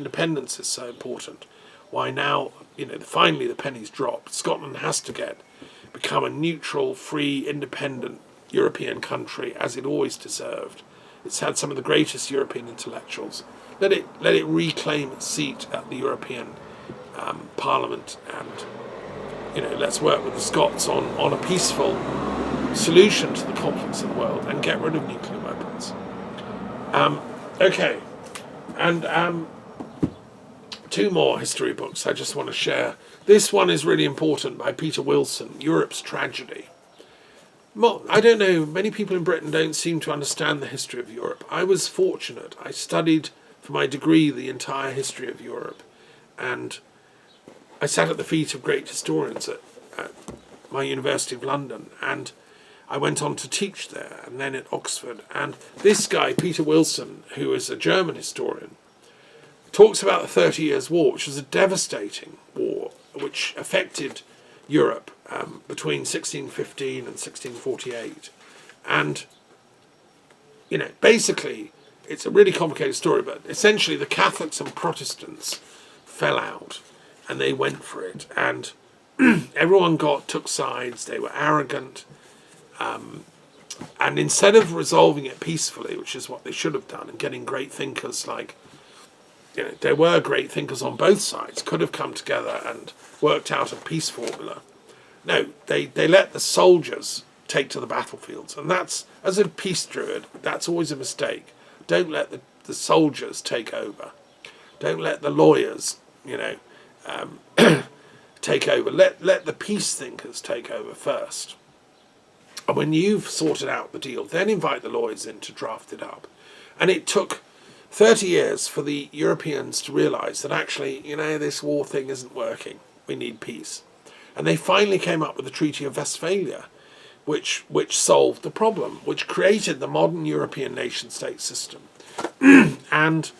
independence is so important, why now, finally the penny's dropped. Scotland has to become a neutral, free, independent European country, as it always deserved. It's had some of the greatest European intellectuals. Let it reclaim its seat at the European Parliament, and let's work with the Scots on a peaceful solution to the conflicts of the world and get rid of nuclear weapons. Okay, and two more history books I just want to share. This one is really important, by Peter Wilson, Europe's Tragedy. I don't know, many people in Britain don't seem to understand the history of Europe. I was fortunate. I studied for my degree the entire history of Europe, and I sat at the feet of great historians at my University of London, and I went on to teach there and then at Oxford. And this guy, Peter Wilson, who is a German historian, talks about the 30 Years' War, which was a devastating war which affected Europe between 1615 and 1648. And, basically, it's a really complicated story, but essentially the Catholics and Protestants fell out and they went for it. And everyone took sides, they were arrogant. And instead of resolving it peacefully, which is what they should have done, and getting great thinkers like, there were great thinkers on both sides, could have come together and worked out a peace formula. No, they let the soldiers take to the battlefields. And that's, as a peace druid, that's always a mistake. Don't let the soldiers take over. Don't let the lawyers, take over. Let the peace thinkers take over first. And when you've sorted out the deal, then invite the lawyers in to draft it up. And it took 30 years for the Europeans to realise that actually, this war thing isn't working. We need peace. And they finally came up with the Treaty of Westphalia, which solved the problem, which created the modern European nation-state system. And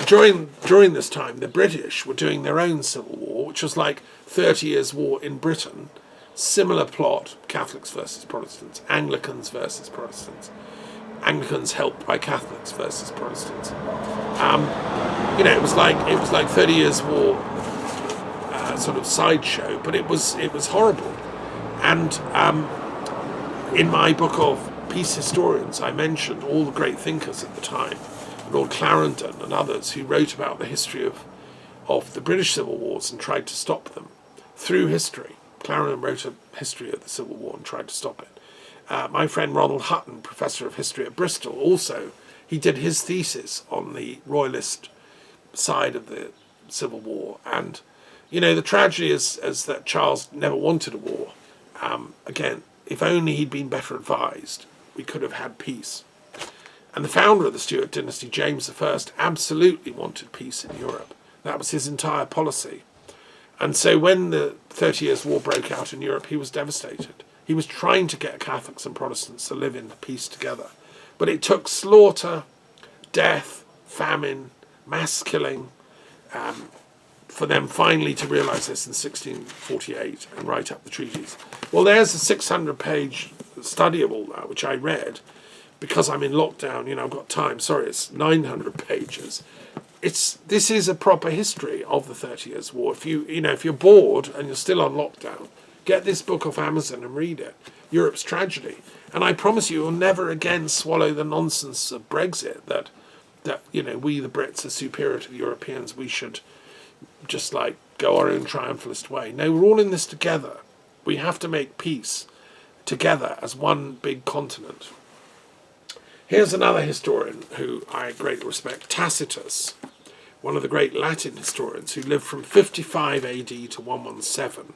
during this time, the British were doing their own civil war, which was like 30 Years' War in Britain. Similar plot, Catholics versus Protestants, Anglicans versus Protestants, Anglicans helped by Catholics versus Protestants. It was like 30 Years' War, sort of sideshow, but it was horrible. And in my book of Peace Historians, I mentioned all the great thinkers at the time, Lord Clarendon and others, who wrote about the history of the British Civil Wars and tried to stop them through history. Clarendon wrote a history of the Civil War and tried to stop it. My friend Ronald Hutton, Professor of History at Bristol, also, he did his thesis on the Royalist side of the Civil War. And, the tragedy is that Charles never wanted a war. Again, if only he'd been better advised, we could have had peace. And the founder of the Stuart dynasty, James I, absolutely wanted peace in Europe. That was his entire policy. And so when the 30 Years' War broke out in Europe, he was devastated. He was trying to get Catholics and Protestants to live in peace together. But it took slaughter, death, famine, mass killing, for them finally to realise this in 1648 and write up the treaties. Well, there's a 600-page study of all that, which I read, because I'm in lockdown, I've got time. Sorry, it's 900 pages. This is a proper history of the 30 Years' War. If you're bored and you're still on lockdown, get this book off Amazon and read it. Europe's Tragedy. And I promise you, you'll never again swallow the nonsense of Brexit that we the Brits are superior to the Europeans. We should just go our own triumphalist way. No, we're all in this together. We have to make peace together as one big continent. Here's another historian who I greatly respect, Tacitus, one of the great Latin historians who lived from 55 AD to 117.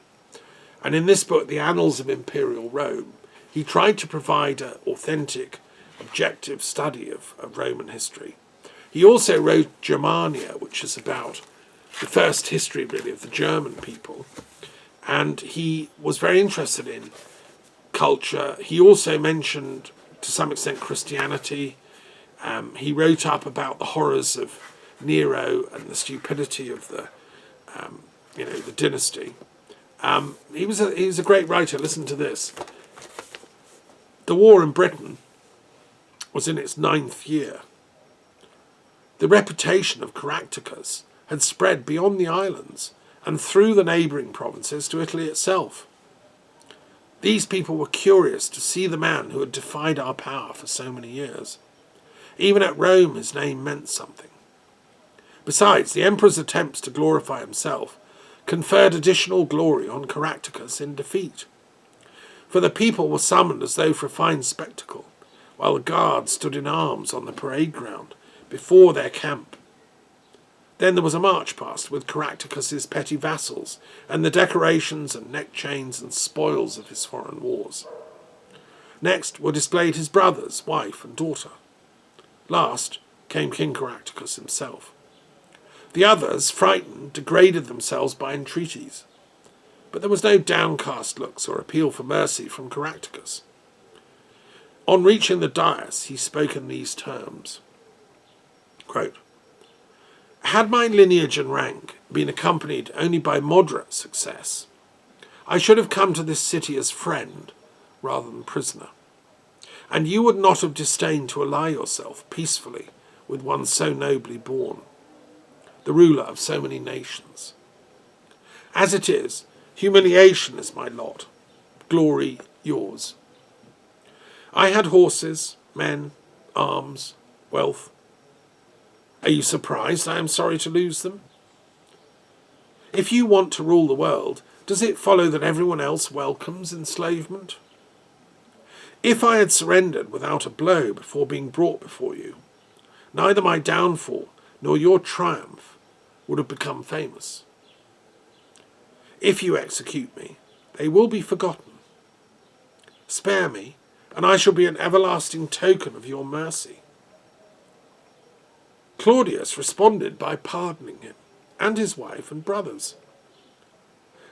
And in this book, The Annals of Imperial Rome, he tried to provide an authentic, objective study of Roman history. He also wrote Germania, which is about the first history, really, of the German people. And he was very interested in culture. He also mentioned, to some extent, Christianity. He wrote up about the horrors of Nero and the stupidity of the dynasty. He was a great writer. Listen to this. The war in Britain was in its 9th year. The reputation of Caractacus had spread beyond the islands and through the neighbouring provinces to Italy itself. These people were curious to see the man who had defied our power for so many years. Even at Rome his name meant something. Besides, the emperor's attempts to glorify himself conferred additional glory on Caractacus in defeat. For the people were summoned as though for a fine spectacle, while the guards stood in arms on the parade ground before their camp. Then there was a march past with Caractacus's petty vassals and the decorations and neck chains and spoils of his foreign wars. Next were displayed his brothers, wife and daughter. Last came King Caractacus himself. The others, frightened, degraded themselves by entreaties. But there was no downcast looks or appeal for mercy from Caractacus. On reaching the dais, he spoke in these terms. Quote, "Had my lineage and rank been accompanied only by moderate success, I should have come to this city as friend rather than prisoner, and you would not have disdained to ally yourself peacefully with one so nobly born, the ruler of so many nations. As it is, humiliation is my lot, glory yours. I had horses, men, arms, wealth. Are you surprised I am sorry to lose them? If you want to rule the world, does it follow that everyone else welcomes enslavement? If I had surrendered without a blow before being brought before you, neither my downfall nor your triumph would have become famous. If you execute me, they will be forgotten. Spare me, and I shall be an everlasting token of your mercy." Claudius responded by pardoning him and his wife and brothers.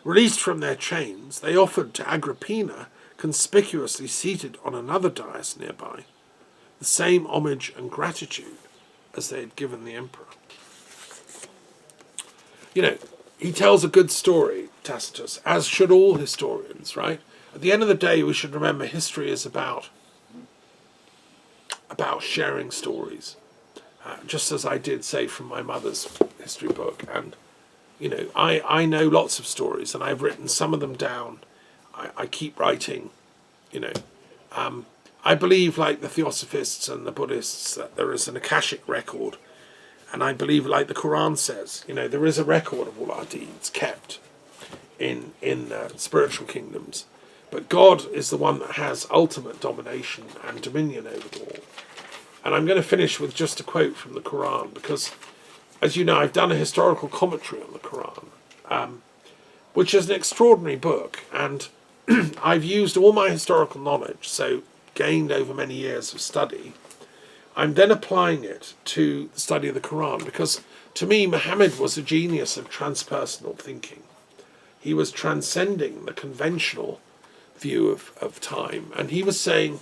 Released from their chains, they offered to Agrippina, conspicuously seated on another dais nearby, the same homage and gratitude as they had given the emperor. You know, he tells a good story, Tacitus, as should all historians, right? At the end of the day, we should remember history is about sharing stories. Just as I did say from my mother's history book. And, you know, I know lots of stories and I've written some of them down. I keep writing, you know. I believe, like the Theosophists and the Buddhists, that there is an Akashic record. And I believe, like the Quran says, you know, there is a record of all our deeds kept in spiritual kingdoms. But God is the one that has ultimate domination and dominion over it all. And I'm going to finish with just a quote from the Quran, because, as you know, I've done a historical commentary on the Quran, which is an extraordinary book, and I've used all my historical knowledge, so gained over many years of study. I'm then applying it to the study of the Quran, because to me, Muhammad was a genius of transpersonal thinking. He was transcending the conventional view of time, and he was saying,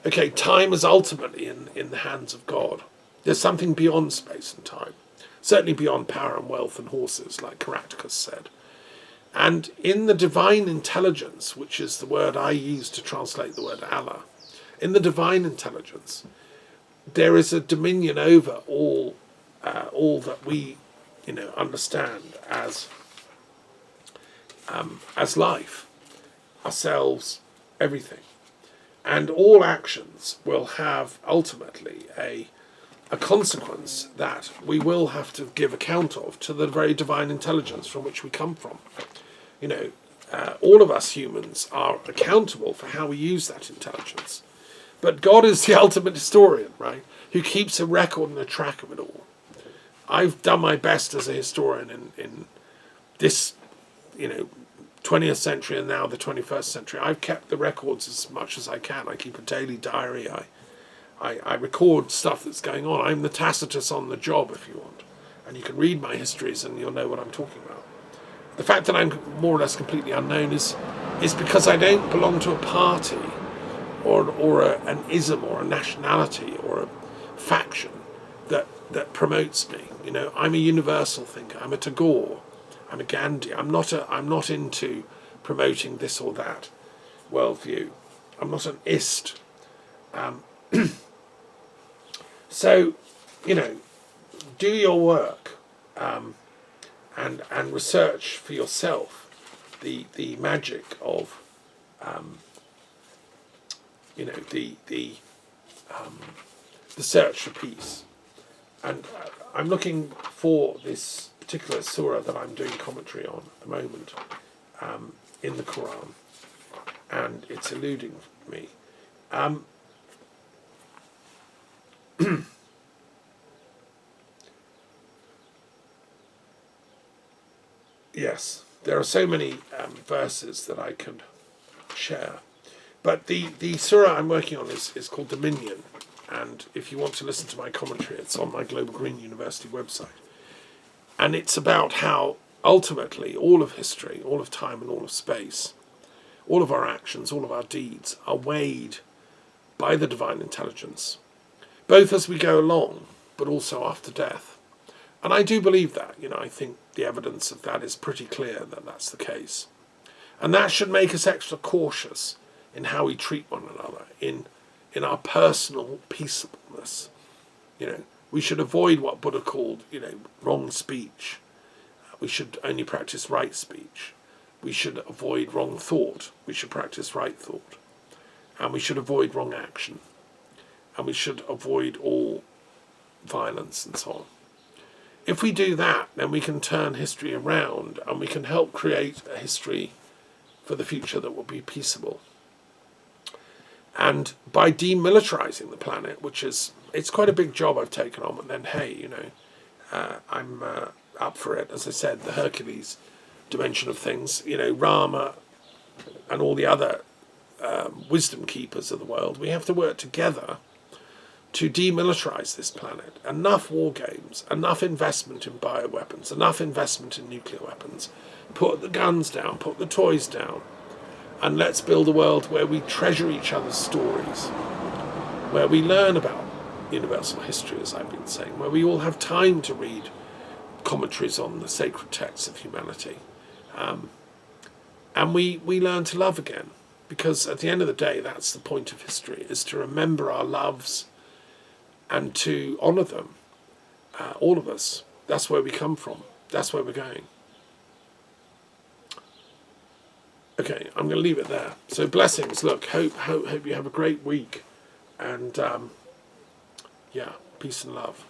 okay, time is ultimately in the hands of God. There's something beyond space and time, certainly beyond power and wealth and horses, like Caractacus said. And in the divine intelligence, which is the word I use to translate the word Allah, in the divine intelligence, there is a dominion over all that we, you know, understand as life, ourselves, everything. And all actions will have ultimately a consequence that we will have to give account of to the very divine intelligence from which we come from. You know, all of us humans are accountable for how we use that intelligence. But God is the ultimate historian, right? Who keeps a record and a track of it all. I've done my best as a historian in this, you know, 20th century and now the 21st century. I've kept the records as much as I can. I keep a daily diary. I record stuff that's going on. I'm the Tacitus on the job, if you want. And you can read my histories and you'll know what I'm talking about. The fact that I'm more or less completely unknown is because I don't belong to a party or an ism or a nationality or a faction that promotes me. You know, I'm a universal thinker. I'm a Tagore. I'm a Gandhi. I'm not into promoting this or that worldview. I'm not an ist. So, you know, do your work, and research for yourself the magic of the search for peace. And I'm looking for this particular surah that I'm doing commentary on at the moment in the Quran, and it's eluding me. Yes, there are so many verses that I could share. But the surah I'm working on is called Dominion. And if you want to listen to my commentary, it's on my Global Green University website. And it's about how ultimately all of history, all of time and all of space, all of our actions, all of our deeds are weighed by the divine intelligence, both as we go along, but also after death. And I do believe that. I think the evidence of that is pretty clear that that's the case. And that should make us extra cautious in how we treat one another, in our personal peaceableness. We should avoid what Buddha called, wrong speech. We should only practice right speech. We should avoid wrong thought. We should practice right thought. And we should avoid wrong action. And we should avoid all violence and so on. If we do that, then we can turn history around and we can help create a history for the future that will be peaceable. And by demilitarizing the planet, it's quite a big job I've taken on, but then, hey, I'm up for it. As I said, the Hercules dimension of things, Rama and all the other wisdom keepers of the world, we have to work together to demilitarize this planet. Enough war games, enough investment in bioweapons, enough investment in nuclear weapons. Put the guns down, put the toys down, and let's build a world where we treasure each other's stories, where we learn about universal history, as I've been saying, where we all have time to read commentaries on the sacred texts of humanity. And we learn to love again, because at the end of the day, that's the point of history, is to remember our loves and to honour them, all of us. That's where we come from. That's where we're going. Okay, I'm going to leave it there. So blessings. Look, hope you have a great week. And, peace and love.